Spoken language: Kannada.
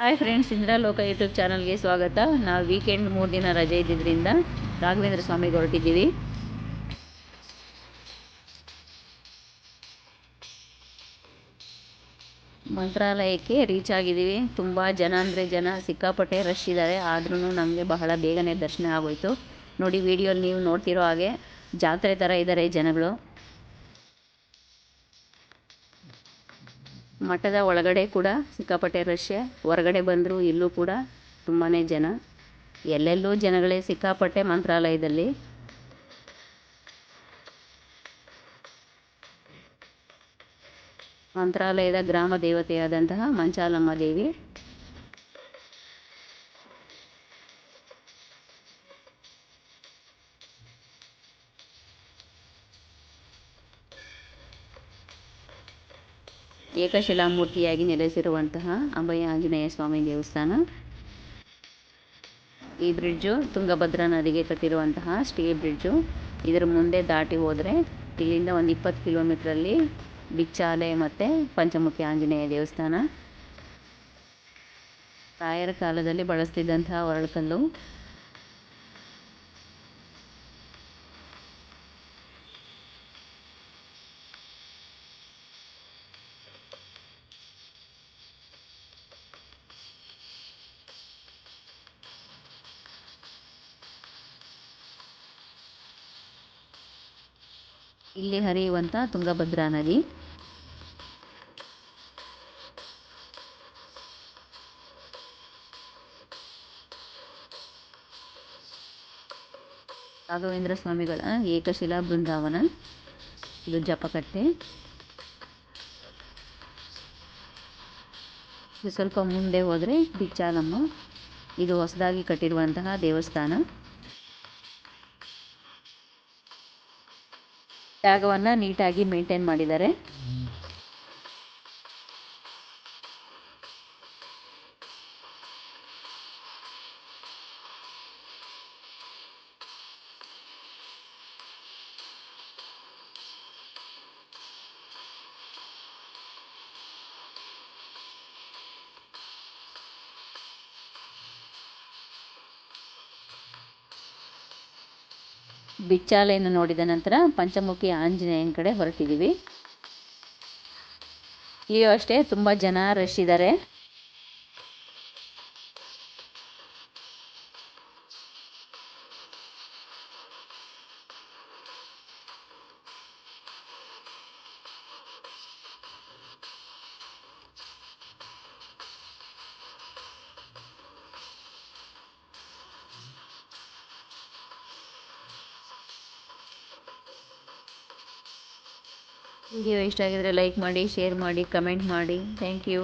ಹಾಯ್ ಫ್ರೆಂಡ್ಸ್, ಇಂದ್ರಾಲೋಕ ಯೂಟ್ಯೂಬ್ ಚಾನಲ್ಗೆ ಸ್ವಾಗತ. ನಾವು ವೀಕೆಂಡ್ 3 ದಿನ ರಜೆ ಇದ್ದಿದ್ದರಿಂದ ರಾಘವೇಂದ್ರ ಸ್ವಾಮಿಗೆ ಹೊರಟಿದ್ದೀವಿ. ಮಂತ್ರಾಲಯಕ್ಕೆ ರೀಚ್ ಆಗಿದ್ದೀವಿ. ತುಂಬ ಜನ ಅಂದರೆ ಜನ, ಸಿಕ್ಕಾಪಟ್ಟೆ ರಶ್ ಇದ್ದಾರೆ. ಆದ್ರೂ ನಮಗೆ ಬಹಳ ಬೇಗನೆ ದರ್ಶನ ಆಗೋಯಿತು. ನೋಡಿ, ವಿಡಿಯೋಲಿ ನೀವು ನೋಡ್ತಿರೋ ಹಾಗೆ ಜಾತ್ರೆ ಥರ ಇದ್ದಾರೆ ಜನಗಳು. ಮಠದ ಒಳಗಡೆ ಕೂಡ ಸಿಕ್ಕಾಪಟ್ಟೆ ರಶ್. ಹೊರಗಡೆ ಬಂದರೂ ಇಲ್ಲೂ ಕೂಡ ತುಂಬಾ ಜನ. ಎಲ್ಲೆಲ್ಲೂ ಜನಗಳೇ ಸಿಕ್ಕಾಪಟ್ಟೆ ಮಂತ್ರಾಲಯದಲ್ಲಿ. ಮಂತ್ರಾಲಯದ ಗ್ರಾಮ ದೇವತೆಯಾದಂತಹ ಮಂಚಾಲಮ್ಮ ದೇವಿ. ಏಕಶಿಲಾಮೂರ್ತಿಯಾಗಿ ನೆಲೆಸಿರುವಂತಹ ಅಭಯ ಆಂಜನೇಯ ಸ್ವಾಮಿ ದೇವಸ್ಥಾನ. ಈ ಬ್ರಿಡ್ಜು ತುಂಗಭದ್ರಾ ನದಿಗೆ ಕಟ್ಟಿರುವಂತಹ ಸ್ಟೀಲ್ ಬ್ರಿಡ್ಜು. ಇದರ ಮುಂದೆ ದಾಟಿ ಹೋದರೆ ಇಲ್ಲಿಂದ ಒಂದು 20 ಕಿಲೋಮೀಟ್ರಲ್ಲಿ ಬಿಚ್ಚಾಲೆ ಮತ್ತು ಪಂಚಮುಖಿ ಆಂಜನೇಯ ದೇವಸ್ಥಾನ. ರಾಯರ ಕಾಲದಲ್ಲಿ ಬಳಸ್ತಿದ್ದಂತಹ ಒರಳುಕಲ್ಲು. ಇಲ್ಲಿ ಹರಿಯುವಂಥ ತುಂಗಭದ್ರಾ ನದಿ. ರಾಘವೇಂದ್ರ ಸ್ವಾಮಿಗಳ ಏಕಶಿಲಾ ಬೃಂದಾವನ. ಇದು ಜಪಕಟ್ಟೆ. ಇದು ಸ್ವಲ್ಪ ಮುಂದೆ ಹೋದರೆ ಬಿಚ್ಚಾಲಮ್ಮ. ಇದು ಹೊಸದಾಗಿ ಕಟ್ಟಿರುವಂತಹ ದೇವಸ್ಥಾನ. ಜಾಗವನ್ನು ನೀಟಾಗಿ ಮೇಂಟೈನ್ ಮಾಡಿದ್ದಾರೆ. ಬಿಚ್ಚಾಲೆಯನ್ನು ನೋಡಿದ ನಂತರ ಪಂಚಮುಖಿ ಆಂಜನೇಯನ ಕಡೆ ಹೊರಟಿದ್ದೀವಿ. ಇಲ್ಲಿಯೂ ಅಷ್ಟೇ ತುಂಬ ಜನ ರಶ್ ಇದ್ದಾರೆ. ವಿಡಿಯೋ ಇಷ್ಟ ಆಗಿದರೆ ಲೈಕ್ ಮಾಡಿ, ಶೇರ್ ಮಾಡಿ, ಕಮೆಂಟ್ ಮಾಡಿ. Thank you.